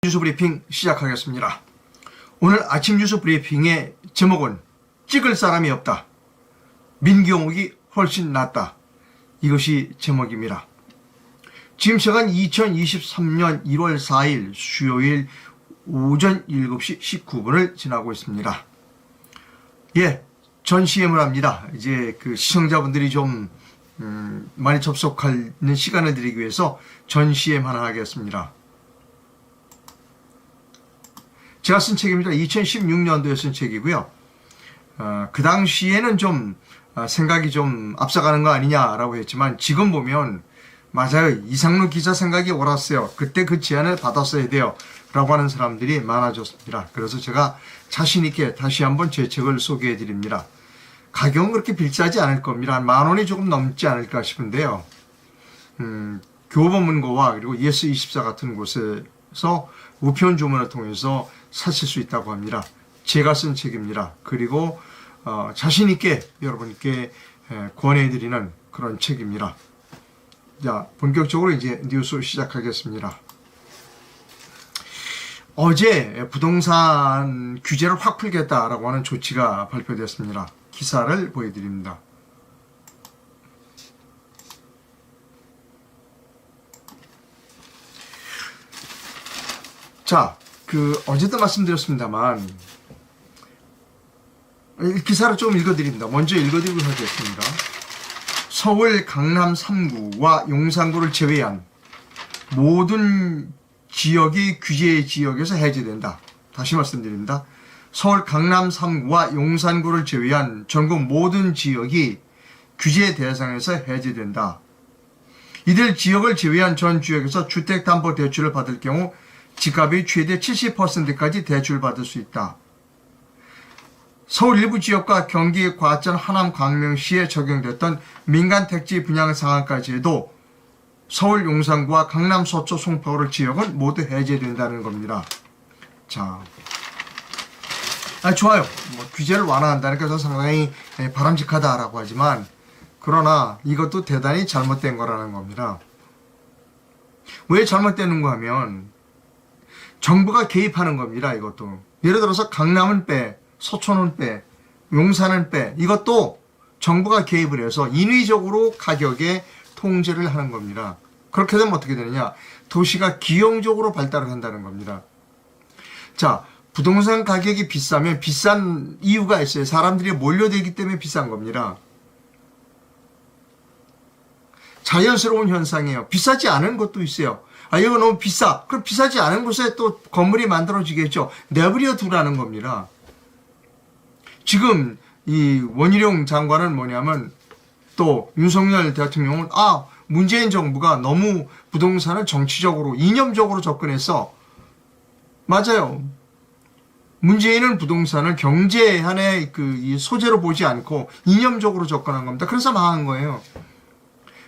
뉴스 브리핑 시작하겠습니다. 오늘 아침 뉴스 브리핑의 제목은 찍을 사람이 없다. 민경욱이 훨씬 낫다. 이것이 제목입니다. 지금 시간 2023년 1월 4일 수요일 오전 7시 19분을 지나고 있습니다. 예, 전시회를 합니다. 이제 그 시청자분들이 좀 많이 접속하는 시간을 드리기 위해서 전시회 하나 하겠습니다. 제가 쓴 책입니다. 2016년도에 쓴 책이고요. 그 당시에는 좀 생각이 좀 앞서가는 거 아니냐라고 했지만 지금 보면 맞아요. 이상로 기자 생각이 옳았어요. 그때 그 제안을 받았어야 돼요. 라고 하는 사람들이 많아졌습니다. 그래서 제가 자신 있게 다시 한번 제 책을 소개해 드립니다. 가격은 그렇게 비싸지 않을 겁니다. 한 10,000원이 조금 넘지 않을까 싶은데요. 교보문고와 그리고 예스24 같은 곳에서 우편 주문을 통해서 사실 수 있다고 합니다. 제가 쓴 책입니다. 그리고 자신 있게 여러분께 권해드리는 그런 책입니다. 자, 본격적으로 이제 뉴스 시작하겠습니다. 어제 부동산 규제를 확 풀겠다라고 하는 조치가 발표됐습니다. 기사를 보여드립니다. 자, 어제도 말씀드렸습니다만, 기사를 좀 읽어드립니다. 먼저 읽어드리고 하겠습니다. 서울 강남 3구와 용산구를 제외한 모든 지역이 규제 지역에서 해제된다. 다시 말씀드립니다. 서울 강남 3구와 용산구를 제외한 전국 모든 지역이 규제 대상에서 해제된다. 이들 지역을 제외한 전 지역에서 주택담보대출을 받을 경우 지갑이 최대 70%까지 대출받을 수 있다. 서울 일부 지역과 경기 과천 하남 광명시에 적용됐던 민간택지 분양 상한까지 해도 서울 용산구와 강남 서초 송파구를 지역은 모두 해제된다는 겁니다. 자, 좋아요. 규제를 완화한다는 것은 상당히 바람직하다라고 하지만 그러나 이것도 대단히 잘못된 거라는 겁니다. 왜 잘못되는가 하면 정부가 개입하는 겁니다. 이것도. 예를 들어서 강남은 빼, 서초는 빼, 용산은 빼. 이것도 정부가 개입을 해서 인위적으로 가격에 통제를 하는 겁니다. 그렇게 되면 어떻게 되느냐? 도시가 기형적으로 발달을 한다는 겁니다. 자, 부동산 가격이 비싸면 비싼 이유가 있어요. 사람들이 몰려들기 때문에 비싼 겁니다. 자연스러운 현상이에요. 비싸지 않은 것도 있어요. 이거 너무 비싸. 그럼 비싸지 않은 곳에 또 건물이 만들어지겠죠. 내버려 두라는 겁니다. 지금 이 원희룡 장관은 뭐냐면 또 윤석열 대통령은 문재인 정부가 너무 부동산을 정치적으로 이념적으로 접근해서 맞아요. 문재인은 부동산을 경제 하나의 이 소재로 보지 않고 이념적으로 접근한 겁니다. 그래서 망한 거예요.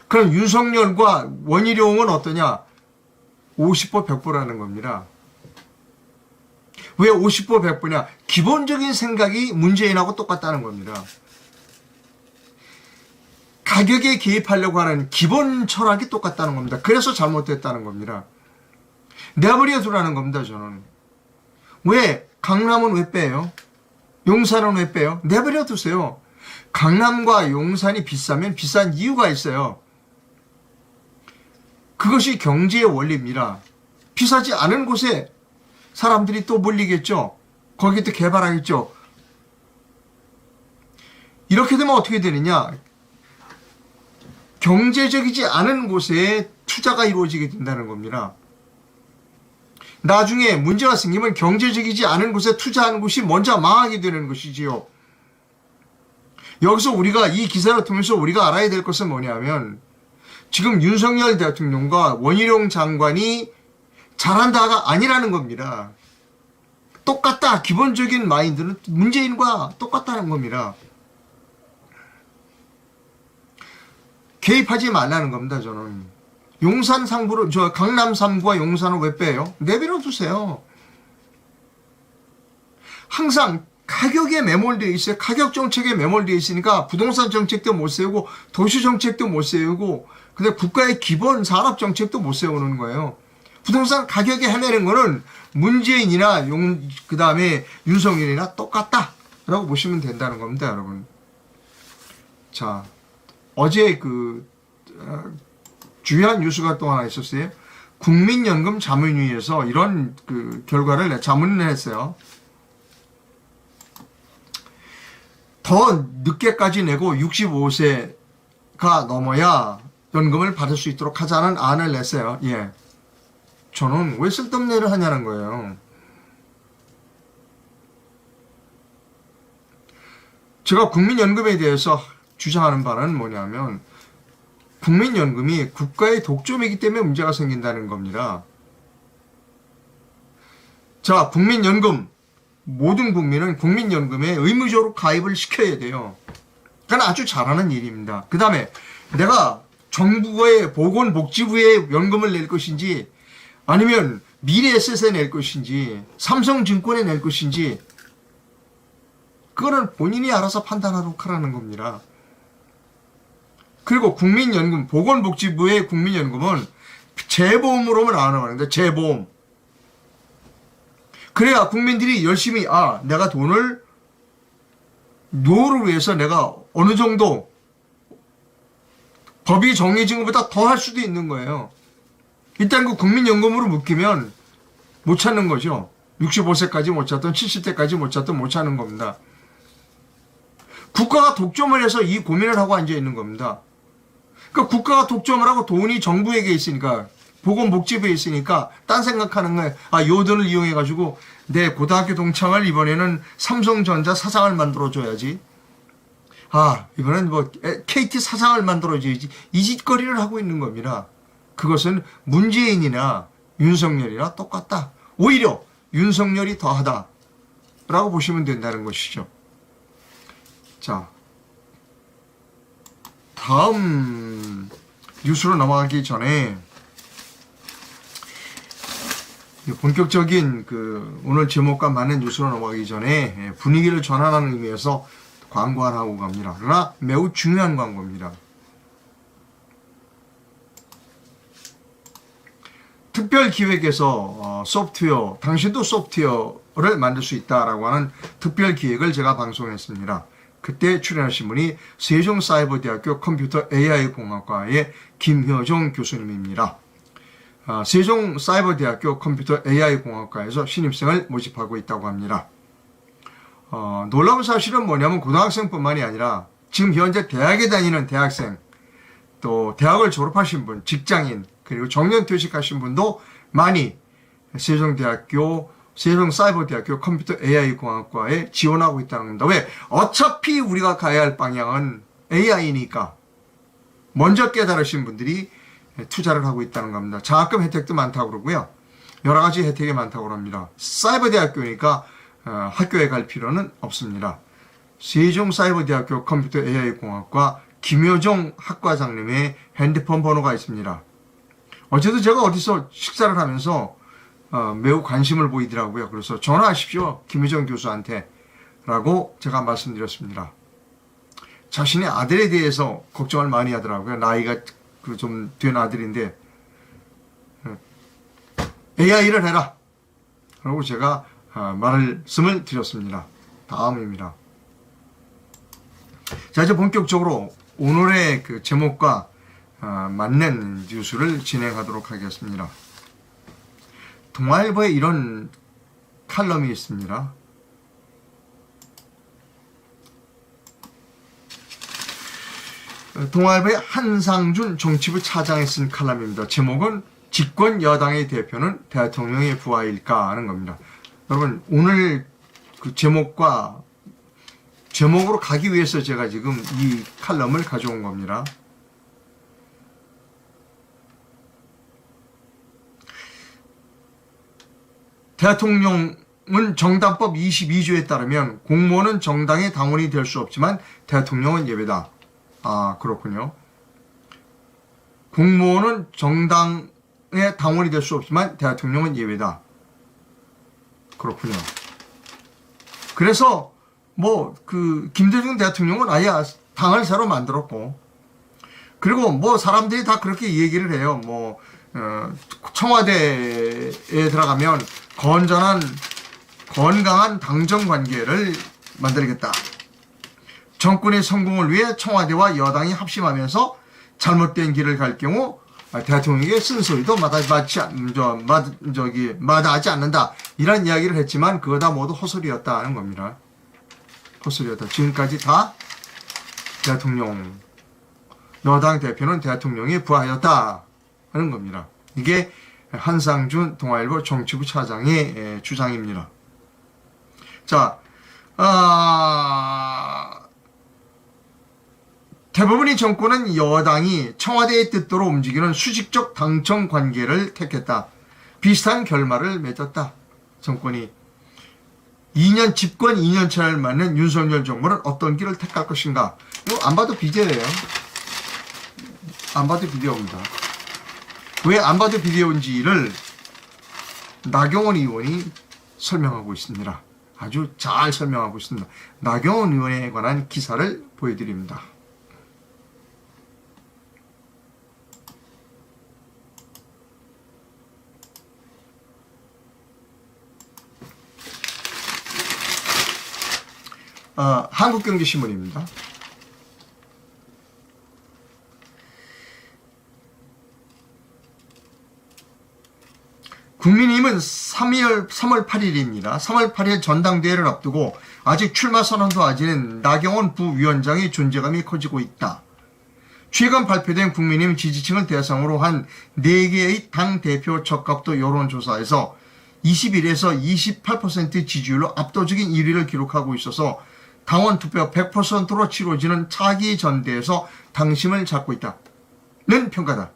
그럼 윤석열과 원희룡은 어떠냐? 50보 100보라는 겁니다. 왜 50보 100보냐? 기본적인 생각이 문재인하고 똑같다는 겁니다. 가격에 개입하려고 하는 기본 철학이 똑같다는 겁니다. 그래서 잘못됐다는 겁니다. 내버려 두라는 겁니다, 저는. 왜? 강남은 왜 빼요? 용산은 왜 빼요? 내버려 두세요. 강남과 용산이 비싸면 비싼 이유가 있어요. 그것이 경제의 원리입니다. 비싸지 않은 곳에 사람들이 또 몰리겠죠. 거기 또 개발하겠죠. 이렇게 되면 어떻게 되느냐? 경제적이지 않은 곳에 투자가 이루어지게 된다는 겁니다. 나중에 문제가 생기면 경제적이지 않은 곳에 투자하는 곳이 먼저 망하게 되는 것이지요. 여기서 우리가 이 기사를 통해서 우리가 알아야 될 것은 뭐냐면 지금 윤석열 대통령과 원희룡 장관이 잘한다가 아니라는 겁니다. 똑같다. 기본적인 마인드는 문재인과 똑같다는 겁니다. 개입하지 말라는 겁니다. 저는. 용산 상부를 강남 3구와 용산을 왜 빼요? 내버려 두세요. 항상 가격에 매몰되어 있어요. 가격 정책에 매몰되어 있으니까 부동산 정책도 못 세우고 도시 정책도 못 세우고 근데 국가의 기본 산업 정책도 못 세우는 거예요. 부동산 가격이 헤매는 거는 문재인이나 그 다음에 윤석열이나 똑같다라고 보시면 된다는 겁니다, 여러분. 자, 어제 중요한 뉴스가 또 하나 있었어요. 국민연금 자문위에서 이런 자문을 했어요. 더 늦게까지 내고 65세가 넘어야 연금을 받을 수 있도록 하자는 안을 냈어요. 예. 저는 왜 쓸데없는 일을 하냐는 거예요. 제가 국민연금에 대해서 주장하는 바는 뭐냐면, 국민연금이 국가의 독점이기 때문에 문제가 생긴다는 겁니다. 자, 국민연금, 모든 국민은 국민연금에 의무적으로 가입을 시켜야 돼요. 그건 아주 잘하는 일입니다. 그 다음에 내가 정부의 보건복지부에 연금을 낼 것인지, 아니면 미래에셋에 낼 것인지, 삼성증권에 낼 것인지, 그거는 본인이 알아서 판단하도록 하라는 겁니다. 그리고 국민연금, 보건복지부의 국민연금은 재보험으로만 안 하는데, 재보험. 그래야 국민들이 열심히, 내가 돈을 노후를 위해서 내가 어느 정도 법이 정해진 것보다 더 할 수도 있는 거예요. 일단 그 국민연금으로 묶이면 못 찾는 거죠. 65세까지 못 찾든 70세까지 못 찾든 못 찾는 겁니다. 국가가 독점을 해서 이 고민을 하고 앉아 있는 겁니다. 그러니까 국가가 독점을 하고 돈이 정부에게 있으니까, 보건복지부에 있으니까 딴 생각하는 거예요. 요 돈을 이용해가지고 내 고등학교 동창을 이번에는 삼성전자 사장을 만들어줘야지. 이번엔 KT 사장을 만들어줘야지. 이 짓거리를 하고 있는 겁니다. 그것은 문재인이나 윤석열이나 똑같다. 오히려 윤석열이 더하다 라고 보시면 된다는 것이죠. 자, 다음 뉴스로 넘어가기 전에 본격적인 오늘 제목과 맞는 뉴스로 넘어가기 전에 분위기를 전환하는 의미에서 광고 하나 하고 갑니다. 그러나 매우 중요한 광고입니다. 특별기획에서 소프트웨어, 당신도 소프트웨어를 만들 수 있다라고 하는 특별기획을 제가 방송했습니다. 그때 출연하신 분이 세종사이버대학교 컴퓨터 AI공학과의 김효정 교수님입니다. 세종사이버대학교 컴퓨터 AI공학과에서 신입생을 모집하고 있다고 합니다. 놀라운 사실은 뭐냐면 고등학생뿐만이 아니라 지금 현재 대학에 다니는 대학생, 또 대학을 졸업하신 분, 직장인, 그리고 정년퇴직하신 분도 많이 세종사이버대학교 컴퓨터 AI공학과에 지원하고 있다는 겁니다. 왜? 어차피 우리가 가야 할 방향은 AI니까 먼저 깨달으신 분들이 투자를 하고 있다는 겁니다. 장학금 혜택도 많다고 그러고요. 여러 가지 혜택이 많다고 합니다. 사이버대학교니까 학교에 갈 필요는 없습니다. 세종사이버대학교 컴퓨터 AI공학과 김효정 학과장님의 핸드폰 번호가 있습니다. 어제도 제가 어디서 식사를 하면서 매우 관심을 보이더라고요. 그래서 전화하십시오, 김효정 교수한테 라고 제가 말씀드렸습니다. 자신의 아들에 대해서 걱정을 많이 하더라고요. 나이가 좀 된 아들인데 AI를 해라 라고 제가 말씀을 드렸습니다. 다음입니다. 자, 이제 본격적으로 오늘의 제목과 맞는 뉴스를 진행하도록 하겠습니다. 동아일보에 이런 칼럼이 있습니다. 동아일보의 한상준 정치부 차장이 쓴 칼럼입니다. 제목은 집권 여당의 대표는 대통령의 부하일까 하는 겁니다. 여러분, 오늘 제목으로 가기 위해서 제가 지금 이 칼럼을 가져온 겁니다. 대통령은 정당법 22조에 따르면 공무원은 정당의 당원이 될 수 없지만 대통령은 예외다. 그렇군요. 공무원은 정당의 당원이 될 수 없지만 대통령은 예외다. 그렇군요. 그래서 김대중 대통령은 아예 당을 새로 만들었고, 그리고 사람들이 다 그렇게 얘기를 해요. 청와대에 들어가면 건강한 당정 관계를 만들겠다. 정권의 성공을 위해 청와대와 여당이 합심하면서 잘못된 길을 갈 경우 대통령에게 쓴소리도 마다하지 않는다. 이런 이야기를 했지만 그거 다 모두 헛소리였다 하는 겁니다. 헛소리였다. 지금까지 다 대통령, 여당 대표는 대통령이 부하였다 하는 겁니다. 이게 한상준 동아일보 정치부 차장의 주장입니다. 자, 대부분의 정권은 여당이 청와대의 뜻대로 움직이는 수직적 당청 관계를 택했다. 비슷한 결말을 맺었다. 정권이 2년 집권 2년차를 맞는 윤석열 정부는 어떤 길을 택할 것인가? 이거 안 봐도 비디오예요. 안 봐도 비디오입니다. 왜 안 봐도 비디오인지를 나경원 의원이 설명하고 있습니다. 아주 잘 설명하고 있습니다. 나경원 의원에 관한 기사를 보여드립니다. 한국경제신문입니다. 국민의힘은 3월 8일입니다. 3월 8일 전당대회를 앞두고 아직 출마 선언도 하지는 나경원 부위원장의 존재감이 커지고 있다. 최근 발표된 국민의힘 지지층을 대상으로 한 4개의 당대표 적합도 여론조사에서 21에서 28% 지지율로 압도적인 1위를 기록하고 있어서 당원 투표 100%로 치러지는 차기 전대에서 당심을 잡고 있다는 평가다.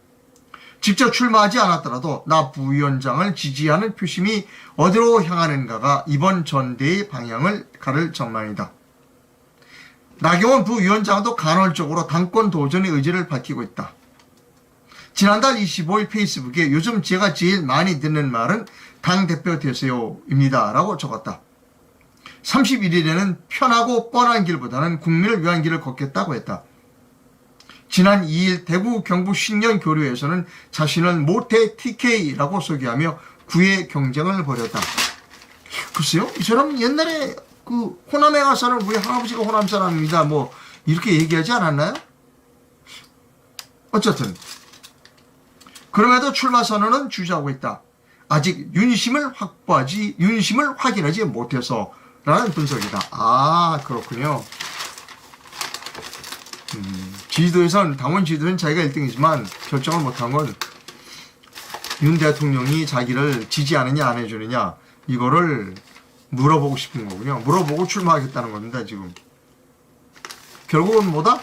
직접 출마하지 않았더라도 나 부위원장을 지지하는 표심이 어디로 향하는가가 이번 전대의 방향을 가를 전망이다. 나경원 부위원장도 간헐적으로 당권 도전의 의지를 밝히고 있다. 지난달 25일 페이스북에 요즘 제가 제일 많이 듣는 말은 당대표 되세요입니다 라고 적었다. 31일에는 편하고 뻔한 길보다는 국민을 위한 길을 걷겠다고 했다. 지난 2일 대구 경북 신년교류에서는 자신을 모태 TK라고 소개하며 구애 경쟁을 벌였다. 글쎄요, 이 사람은 옛날에 그 호남에 가서는 우리 할아버지가 호남 사람입니다 뭐 이렇게 얘기하지 않았나요? 어쨌든 그럼에도 출마 선언은 주저하고 있다. 아직 윤심을 확인하지 못해서 라는 분석이다. 아, 그렇군요. 지지도에선, 당원 지지도는 자기가 1등이지만 결정을 못한 건 윤 대통령이 자기를 지지하느냐 안 해주느냐 이거를 물어보고 싶은 거군요. 물어보고 출마하겠다는 겁니다. 지금 결국은 뭐다?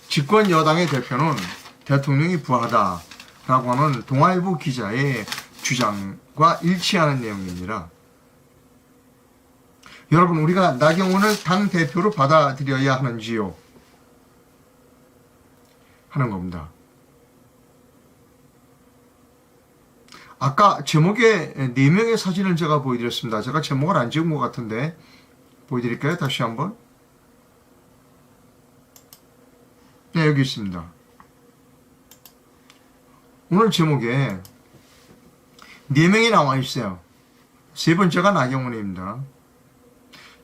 집권 여당의 대표는 대통령이 부하다라고 하는 동아일보 기자의 주장과 일치하는 내용입니다. 여러분, 우리가 나경원을 당대표로 받아들여야 하는지요? 하는 겁니다. 아까 제목에 4명의 사진을 제가 보여드렸습니다. 제가 제목을 안 지은 것 같은데 보여드릴까요? 다시 한번. 네, 여기 있습니다. 오늘 제목에 4명이 나와 있어요. 세 번째가 나경원입니다.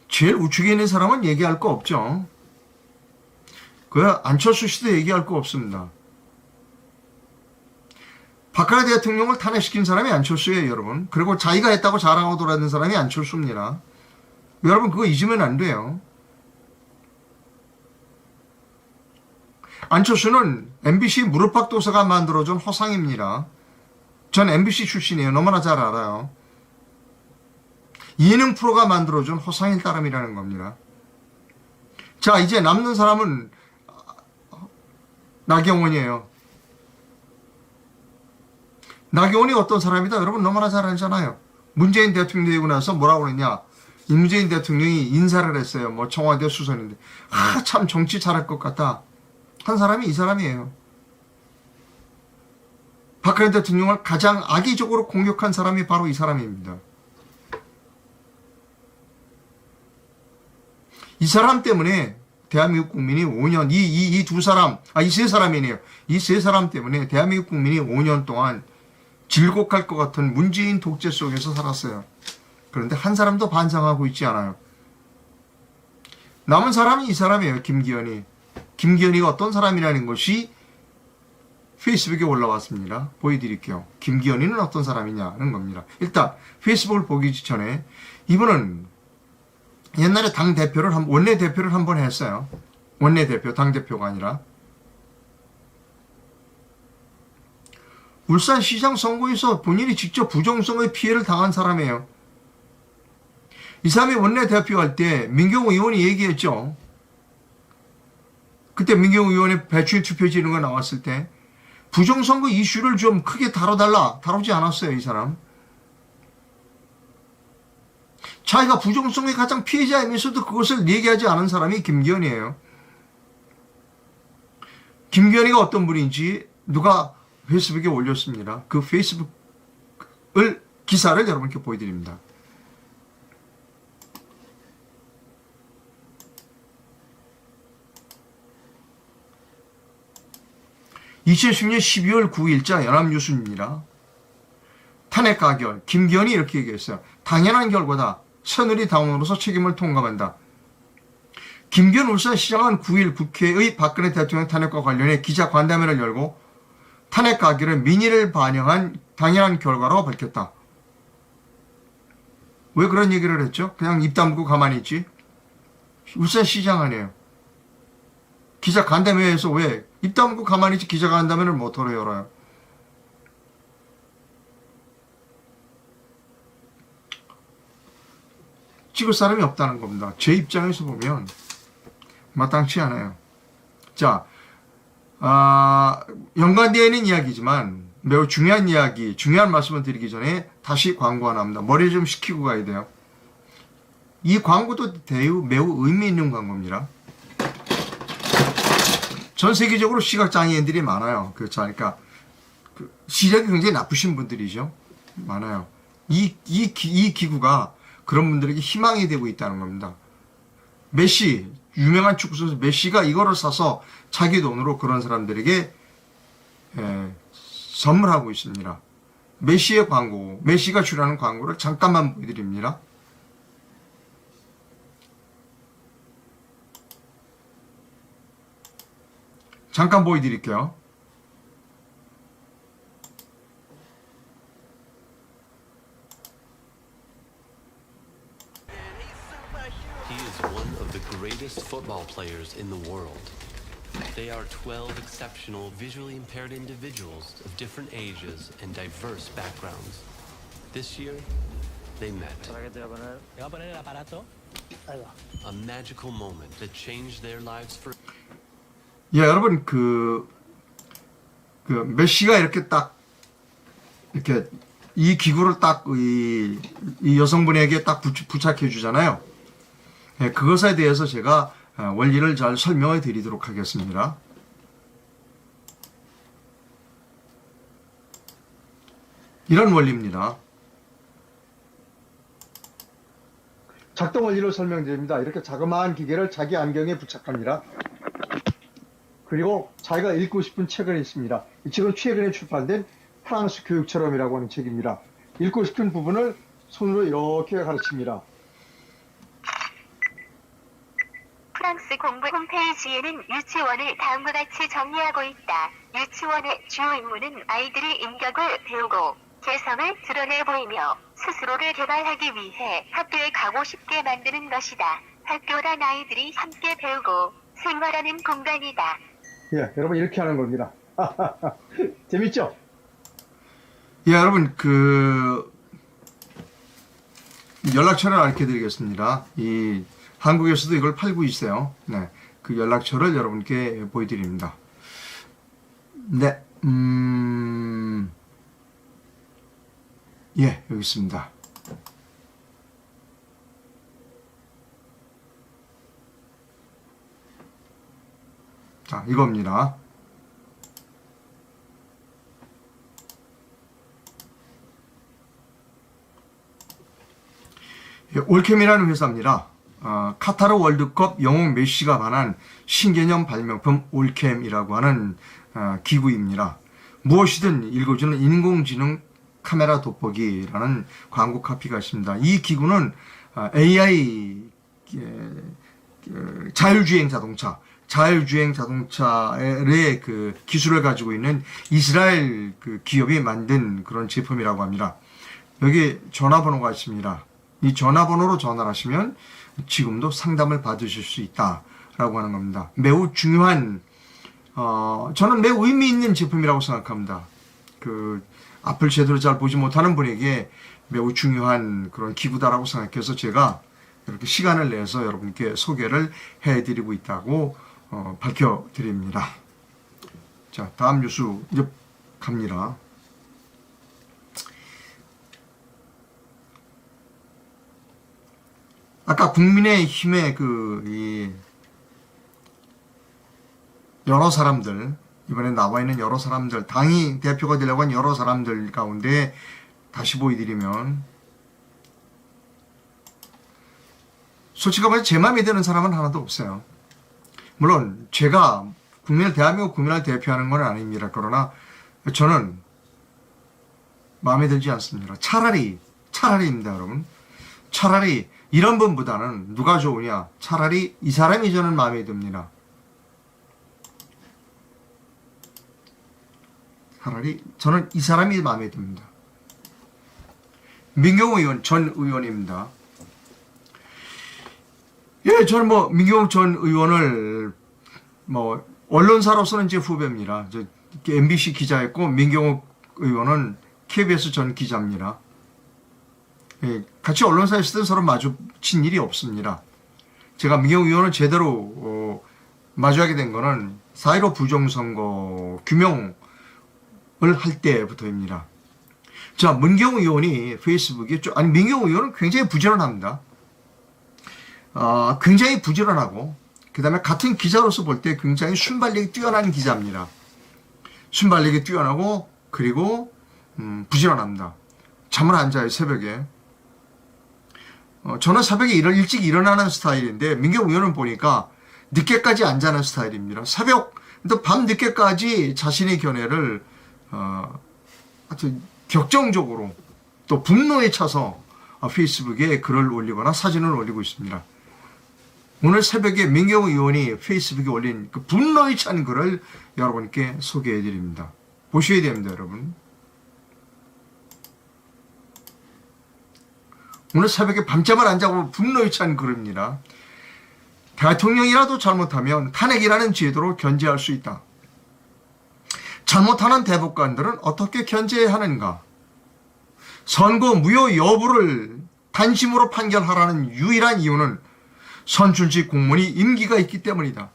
제일 우측에 있는 사람은 얘기할 거 없죠. 안철수 씨도 얘기할 거 없습니다. 박근혜 대통령을 탄핵시킨 사람이 안철수예요, 여러분. 그리고 자기가 했다고 자랑하고 돌아다니는 사람이 안철수입니다. 여러분, 그거 잊으면 안 돼요. 안철수는 MBC 무릎팍도사가 만들어준 허상입니다. 전 MBC 출신이에요. 너무나 잘 알아요. 예능 프로가 만들어준 허상일 따름이라는 겁니다. 자, 이제 남는 사람은 나경원이에요. 나경원이 어떤 사람이다? 여러분 너무나 잘 알잖아요. 문재인 대통령 되고 나서 뭐라고 그랬냐? 문재인 대통령이 인사를 했어요. 뭐 청와대 수석인데. 참 정치 잘할 것 같다. 한 사람이 이 사람이에요. 박근혜 대통령을 가장 악의적으로 공격한 사람이 바로 이 사람입니다. 이 사람 때문에 대한민국 국민이 5년, 이 두 사람, 이 세 사람이네요. 이 세 사람 때문에 대한민국 국민이 5년 동안 질곡할 것 같은 문재인 독재 속에서 살았어요. 그런데 한 사람도 반성하고 있지 않아요. 남은 사람이 이 사람이에요. 김기현이. 김기현이가 어떤 사람이라는 것이 페이스북에 올라왔습니다. 보여드릴게요. 김기현이는 어떤 사람이냐는 겁니다. 일단 페이스북을 보기 전에 이분은 옛날에 당대표를 원내대표를 한 번 했어요. 원내대표, 당대표가 아니라. 울산시장 선거에서 본인이 직접 부정선거의 피해를 당한 사람이에요. 이 사람이 원내대표 할 때 민경호 의원이 얘기했죠. 그때 민경호 의원의 배추의 투표지 이런 거 나왔을 때 부정선거 이슈를 좀 크게 다루지 않았어요, 이 사람. 자기가 부정선거의 가장 피해자이면서도 그것을 얘기하지 않은 사람이 김기현이에요. 김기현이가 어떤 분인지 누가 페이스북에 올렸습니다. 그 페이스북을 기사를 여러분께 보여드립니다. (2010년 12월 9일자) 연합뉴스입니다. 탄핵 가결. 김기현이 이렇게 얘기했어요. 당연한 결과다. 새누리당원으로서 책임을 통감한다. 김기현 울산시장은 9일 국회의 박근혜 대통령 탄핵과 관련해 기자간담회를 열고 탄핵 가결은 민의를 반영한 당연한 결과라고 밝혔다. 왜 그런 얘기를 했죠? 그냥 입 다물고 가만히 있지? 울산시장 아니에요. 기자간담회에서 왜 입 다물고 가만히 있지 기자간담회를 뭐하러 열어요? 찍을 사람이 없다는 겁니다. 제 입장에서 보면 마땅치 않아요. 자, 연관되어 있는 이야기지만 매우 중요한 이야기, 중요한 말씀을 드리기 전에 다시 광고 하나 합니다. 머리 좀 식히고 가야 돼요. 이 광고도 매우 의미 있는 광고입니다. 전 세계적으로 시각장애인들이 많아요. 그러니까 시력이 굉장히 나쁘신 분들이죠. 많아요. 이 기구가 그런 분들에게 희망이 되고 있다는 겁니다. 메시, 유명한 축구선수 메시가 이거를 사서 자기 돈으로 그런 사람들에게 선물하고 있습니다. 메시의 광고, 메시가 출연하는 광고를 잠깐만 보여드립니다. 잠깐 보여드릴게요. He is one of the greatest football players in the world. They are 12 exceptional visually impaired individuals of different ages and diverse backgrounds. This year, they met. A magical moment that changed their lives for. 예, 여러분 메시가 이렇게 이 기구를 이 여성분에게 딱 부착해 주잖아요. 예, 그것에 대해서 제가 원리를 잘 설명해 드리도록 하겠습니다. 이런 원리입니다. 작동 원리를 설명드립니다. 이렇게 자그마한 기계를 자기 안경에 부착합니다. 그리고 자기가 읽고 싶은 책을 읽습니다. 이 책은 최근에 출판된 프랑스 교육처럼이라고 하는 책입니다. 읽고 싶은 부분을 손으로 이렇게 가르칩니다. 프랑스 공부 홈페이지에는 유치원을 다음과 같이 정리하고 있다. 유치원의 주요 임무는 아이들이 인격을 배우고 개성을 드러내 보이며 스스로를 개발하기 위해 학교에 가고 싶게 만드는 것이다. 학교란 아이들이 함께 배우고 생활하는 공간이다. 예, 여러분 이렇게 하는 겁니다. 재밌죠? 예, 여러분 연락처를 알려드리겠습니다. 이 한국에서도 이걸 팔고 있어요. 네, 그 연락처를 여러분께 보여드립니다. 네, 예, 여기 있습니다. 자, 이겁니다. 예, 올캠이라는 회사입니다. 카타르 월드컵 영웅 메시가 반한 신개념 발명품 올캠이라고 하는 기구입니다. 무엇이든 읽어주는 인공지능 카메라 돋보기라는 광고 카피가 있습니다. 이 기구는 AI 자율주행 자동차의 그 기술을 가지고 있는 이스라엘 그 기업이 만든 그런 제품이라고 합니다. 여기 전화번호가 있습니다. 이 전화번호로 전화를 하시면 지금도 상담을 받으실 수 있다라고 하는 겁니다. 매우 중요한 저는 매우 의미 있는 제품이라고 생각합니다. 그 앞을 제대로 잘 보지 못하는 분에게 매우 중요한 그런 기구다라고 생각해서 제가 이렇게 시간을 내서 여러분께 소개를 해드리고 있다고 밝혀드립니다. 자, 다음 뉴스 이제 갑니다. 아까 국민의힘의 여러 사람들, 이번에 나와 있는 여러 사람들, 당이 대표가 되려고 한 여러 사람들 가운데 다시 보여드리면, 솔직히 말해 제 마음에 드는 사람은 하나도 없어요. 물론 제가 대한민국 국민을 대표하는 건 아닙니다. 그러나 저는 마음에 들지 않습니다. 차라리입니다, 여러분. 차라리 이런 분보다는 누가 좋으냐? 차라리 이 사람이 저는 마음에 듭니다. 차라리 저는 이 사람이 마음에 듭니다. 민경호 의원, 전 의원입니다. 예, 저는 민경호 전 의원을 언론사로서는 제 후배입니다. 저 MBC 기자였고 민경호 의원은 KBS 전 기자입니다. 예, 같이 언론사에 있을 때 서로 마주친 일이 없습니다. 제가 민경호 의원을 제대로 마주하게 된 거는 4.15 부정선거 규명을 할 때부터입니다. 자, 민경호 의원이 페이스북에 민경호 의원은 굉장히 부지런합니다. 굉장히 부지런하고 그 다음에 같은 기자로서 볼 때 굉장히 순발력이 뛰어난 기자입니다. 순발력이 뛰어나고 그리고 부지런합니다. 잠을 안 자요, 새벽에. 저는 새벽에 일찍 일어나는 스타일인데 민경호 의원은 보니까 늦게까지 안 자는 스타일입니다. 또 밤 늦게까지 자신의 견해를 아주 격정적으로 또 분노에 차서 페이스북에 글을 올리거나 사진을 올리고 있습니다. 오늘 새벽에 민경호 의원이 페이스북에 올린 그 분노에 찬 글을 여러분께 소개해 드립니다. 보셔야 됩니다, 여러분. 오늘 새벽에 밤잠을 안 자고 분노에 찬 글입니다. 대통령이라도 잘못하면 탄핵이라는 제도로 견제할 수 있다. 잘못하는 대법관들은 어떻게 견제해야 하는가? 선거 무효 여부를 단심으로 판결하라는 유일한 이유는 선출직 공무원이 임기가 있기 때문이다.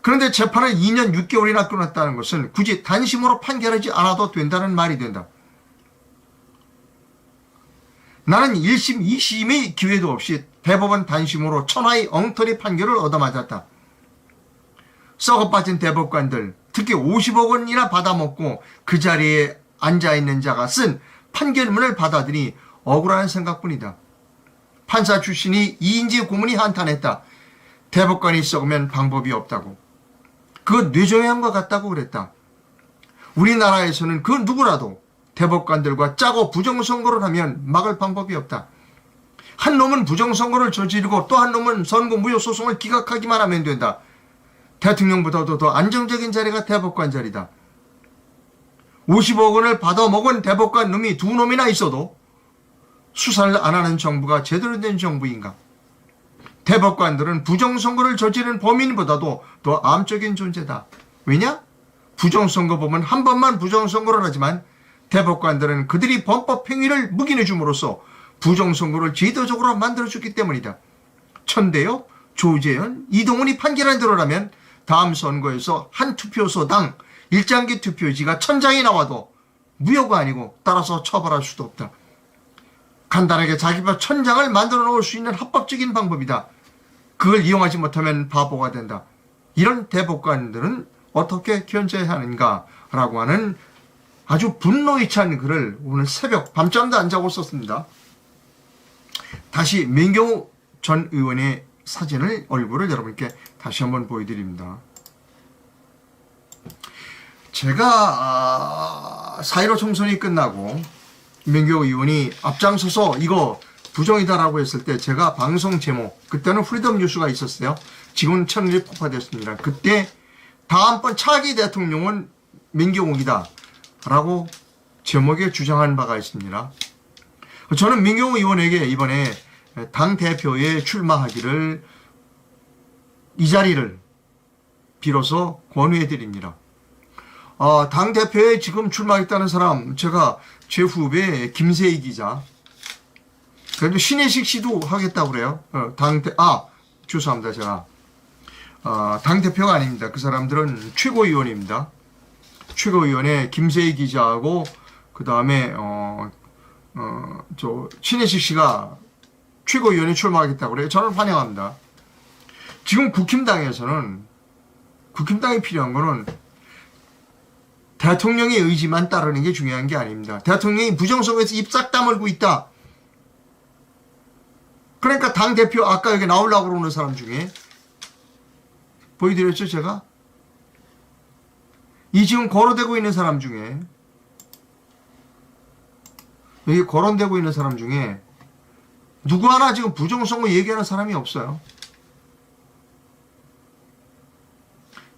그런데 재판을 2년 6개월이나 끊었다는 것은 굳이 단심으로 판결하지 않아도 된다는 말이 된다. 나는 1심, 2심의 기회도 없이 대법원 단심으로 천하의 엉터리 판결을 얻어맞았다. 썩어빠진 대법관들, 특히 50억 원이나 받아먹고 그 자리에 앉아있는 자가 쓴 판결문을 받아들이 억울한 생각뿐이다. 판사 출신이 이인지 고문이 한탄했다. 대법관이 썩으면 방법이 없다고. 그건 뇌종양과 같다고 그랬다. 우리나라에서는 그 누구라도 대법관들과 짜고 부정선거를 하면 막을 방법이 없다. 한 놈은 부정선거를 저지르고 또 한 놈은 선거 무효 소송을 기각하기만 하면 된다. 대통령보다도 더 안정적인 자리가 대법관 자리다. 50억 원을 받아먹은 대법관 놈이 두 놈이나 있어도 수사를 안 하는 정부가 제대로 된 정부인가? 대법관들은 부정선거를 저지른 범인보다도 더 암적인 존재다. 왜냐? 부정선거법은 한 번만 부정선거를 하지만 대법관들은 그들이 범법 행위를 묵인해 줌으로써 부정선거를 제도적으로 만들어주기 때문이다. 천대엽, 조재현, 이동훈이 판결한 대로라면 다음 선거에서 한 투표소당 일장기 투표지가 1000장이 나와도 무효가 아니고 따라서 처벌할 수도 없다. 간단하게 자기표 1000장을 만들어 놓을 수 있는 합법적인 방법이다. 그걸 이용하지 못하면 바보가 된다. 이런 대법관들은 어떻게 견제해야 하는가라고 하는 아주 분노에 찬 글을 오늘 새벽 밤잠도 안 자고 썼습니다. 다시 민경호 전 의원의 사진을, 얼굴을 여러분께 다시 한번 보여드립니다. 제가 4.15 총선이 끝나고 민경욱 의원이 앞장서서 이거 부정이다라고 했을 때 제가 방송 제목, 그때는 프리덤 뉴스가 있었어요. 지금은 채널이 폭파됐습니다. 그때 다음번 차기 대통령은 민경욱이다 라고 제목에 주장한 바가 있습니다. 저는 민경욱 의원에게 이번에 당대표에 출마하기를, 이 자리를 빌어서 권유해 드립니다. 당대표에 지금 출마했다는 사람, 제가 제 후배 김세희 기자, 그래도 신혜식 씨도 하겠다고 그래요. 죄송합니다. 제가 당대표가 아닙니다. 그 사람들은 최고위원입니다. 최고위원회 김세희 기자하고 그 다음에 신혜식 씨가 최고위원에 출마하겠다고 그래요. 저는 환영합니다. 지금 국힘당에서는, 국힘당이 필요한 거는 대통령의 의지만 따르는 게 중요한 게 아닙니다. 대통령이 부정선거에서 입 싹 다물고 있다. 그러니까 당대표, 아까 여기 나오려고 그러는 사람 중에 보여드렸죠, 제가? 이 지금 거론되고 있는 사람 중에, 여기 거론되고 있는 사람 중에 누구 하나 지금 부정선거 얘기하는 사람이 없어요.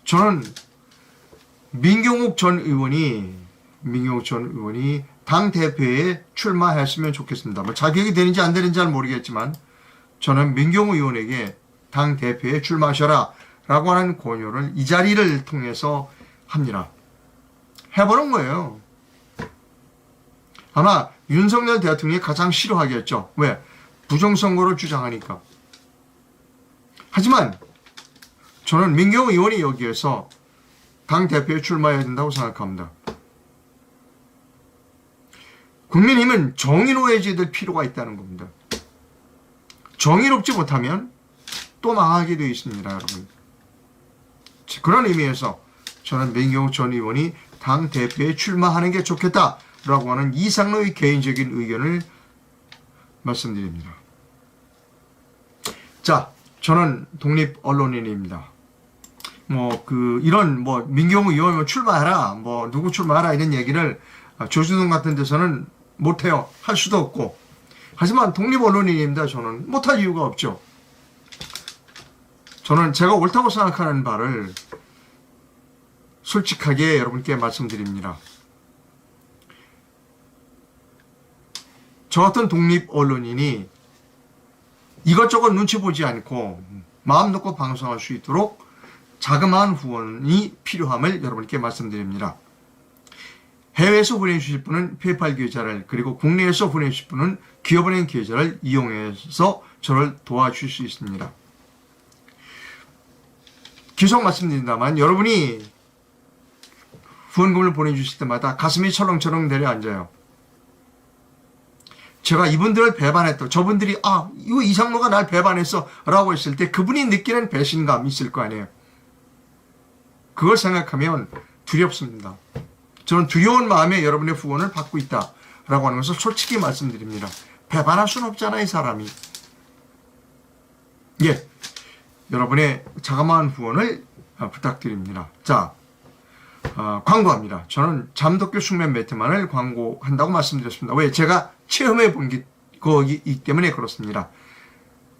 저는 민경욱 전 의원이 당대표에 출마했으면 좋겠습니다. 뭐 자격이 되는지 안 되는지 잘 모르겠지만 저는 민경욱 의원에게 당대표에 출마하셔라 라고 하는 권유를 이 자리를 통해서 합니다. 해보는 거예요. 아마 윤석열 대통령이 가장 싫어하겠죠. 왜? 부정선거를 주장하니까. 하지만 저는 민경욱 의원이 여기에서 당대표에 출마해야 된다고 생각합니다. 국민힘은 정의로워져야 될 필요가 있다는 겁니다. 정의롭지 못하면 또 망하게 되어 있습니다, 여러분. 그런 의미에서 저는 민경욱 전 의원이 당대표에 출마하는 게 좋겠다라고 하는 이상로의 개인적인 의견을 말씀드립니다. 자, 저는 독립 언론인입니다. 이런 민경욱 의원 출마해라, 누구 출마해라 이런 얘기를 조준동 같은 데서는 못해요. 할 수도 없고. 하지만 독립 언론인입니다. 저는 못할 이유가 없죠. 저는 제가 옳다고 생각하는 바를 솔직하게 여러분께 말씀드립니다. 저 같은 독립 언론인이 이것저것 눈치 보지 않고 마음 놓고 방송할 수 있도록 자그마한 후원이 필요함을 여러분께 말씀드립니다. 해외에서 보내주실 분은 페이팔 계좌를, 그리고 국내에서 보내주실 분은 기업은행 계좌를 이용해서 저를 도와주실 수 있습니다. 계속 말씀드린다만 여러분이 후원금을 보내주실 때마다 가슴이 철렁철렁 내려앉아요. 제가 이분들을 배반했다. 저분들이 이거 이상로가 날 배반했어 라고 했을 때 그분이 느끼는 배신감이 있을 거 아니에요. 그걸 생각하면 두렵습니다. 저는 두려운 마음에 여러분의 후원을 받고 있다라고 하는 것을 솔직히 말씀드립니다. 배반할 수는 없잖아요, 이 사람이. 예, 여러분의 자그마한 후원을 부탁드립니다. 자, 광고합니다. 저는 잠도교 숙면 매트만을 광고한다고 말씀드렸습니다. 왜? 제가 체험해 본 거이기 때문에 그렇습니다.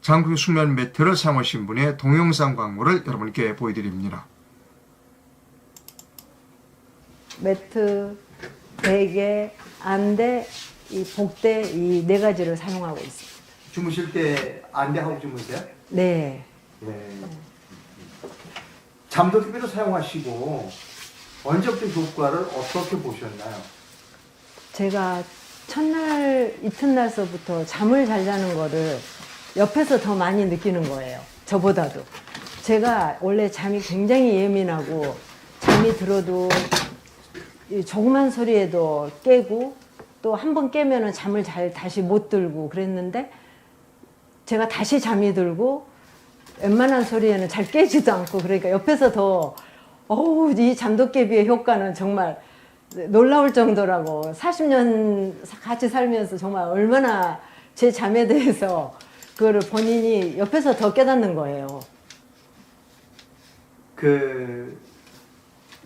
잠도교 숙면 매트를 사용하신 분의 동영상 광고를 여러분께 보여드립니다. 매트, 베개, 안대, 이 복대 이 네 가지를 사용하고 있습니다. 주무실 때 안대하고 주무세요? 네. 네. 잠도기비를 사용하시고 언제부터 효과를 어떻게 보셨나요? 제가 첫날 이튿날서부터 잠을 잘 자는 거를 옆에서 더 많이 느끼는 거예요. 저보다도. 제가 원래 잠이 굉장히 예민하고 잠이 들어도 이 조그만 소리에도 깨고 또 한 번 깨면은 잠을 잘 다시 못 들고 그랬는데 제가 다시 잠이 들고 웬만한 소리에는 잘 깨지도 않고 그러니까 옆에서 더 이 잠도깨비의 효과는 정말 놀라울 정도라고 40년 같이 살면서 정말 얼마나 제 잠에 대해서 그거를 본인이 옆에서 더 깨닫는 거예요.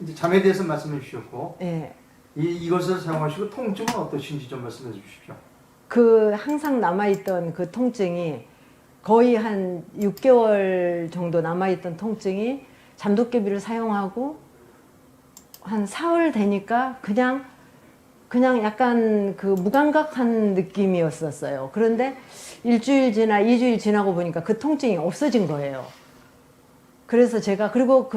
이제 잠에 대해서 말씀해 주셨고, 예. 이것을 사용하시고 통증은 어떠신지 좀 말씀해 주십시오. 그 항상 남아있던 그 통증이 거의 한 6개월 정도 남아있던 통증이 잠도깨비를 사용하고 한 사흘 되니까 그냥 약간 그 무감각한 느낌이었었어요. 그런데 일주일 지나 2주일 지나고 보니까 그 통증이 없어진 거예요. 그래서 제가 그리고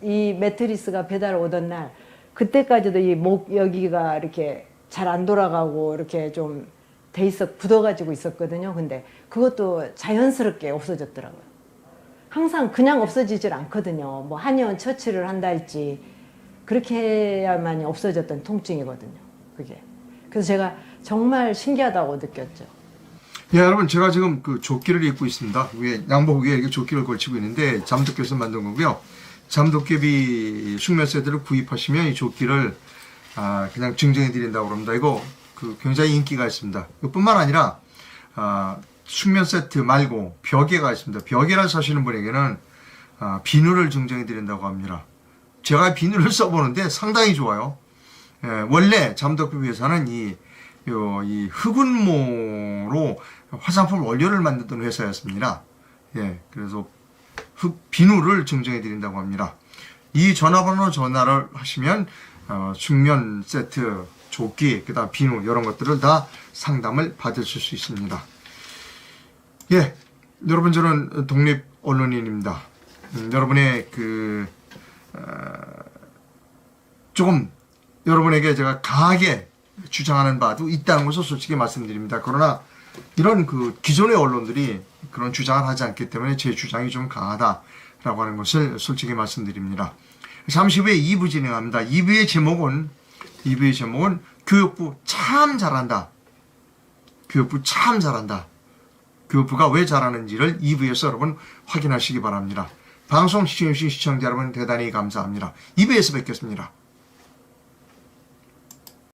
이 매트리스가 배달 오던 날 그때까지도 이 목 여기가 이렇게 잘 안 돌아가고 이렇게 좀 돼 굳어가지고 있었거든요. 근데 그것도 자연스럽게 없어졌더라고요. 항상 그냥 없어지질 않거든요. 뭐 한의원 처치를 한다 할지 그렇게 해야만이 없어졌던 통증이거든요. 그게. 그래서 제가 정말 신기하다고 느꼈죠. 예, 여러분 제가 지금 그 조끼를 입고 있습니다. 위에 양복 위에 이렇게 조끼를 걸치고 있는데 잠도깨비에서 만든 거고요. 잠도깨비 숙면 세트를 구입하시면 이 조끼를 그냥 증정해 드린다고 합니다. 이거 굉장히 인기가 있습니다. 이뿐만 아니라 숙면 세트 말고 벽에가 있습니다. 벽에를 사시는 분에게는 비누를 증정해 드린다고 합니다. 제가 비누를 써보는데 상당히 좋아요. 예, 원래 잠도깨비 회사는 이 흑운모로 화장품 원료를 만드던 회사였습니다. 예, 그래서 비누를 증정해 드린다고 합니다. 이 전화번호로 전화를 하시면 숙면 세트, 조끼, 그다음 비누 이런 것들을 다 상담을 받으실 수 있습니다. 예, 여러분 저는 독립 언론인입니다. 여러분의 조금 여러분에게 제가 강하게 주장하는 바도 있다는 것을 솔직히 말씀드립니다. 그러나 이런 기존의 언론들이 그런 주장을 하지 않기 때문에 제 주장이 좀 강하다라고 하는 것을 솔직히 말씀드립니다. 잠시 후에 2부 진행합니다. 2부의 제목은 교육부 참 잘한다. 교육부 참 잘한다. 교육부가 왜 잘하는지를 2부에서 여러분 확인하시기 바랍니다. 방송 시청해주신 시청자 여러분 대단히 감사합니다. 2부에서 뵙겠습니다.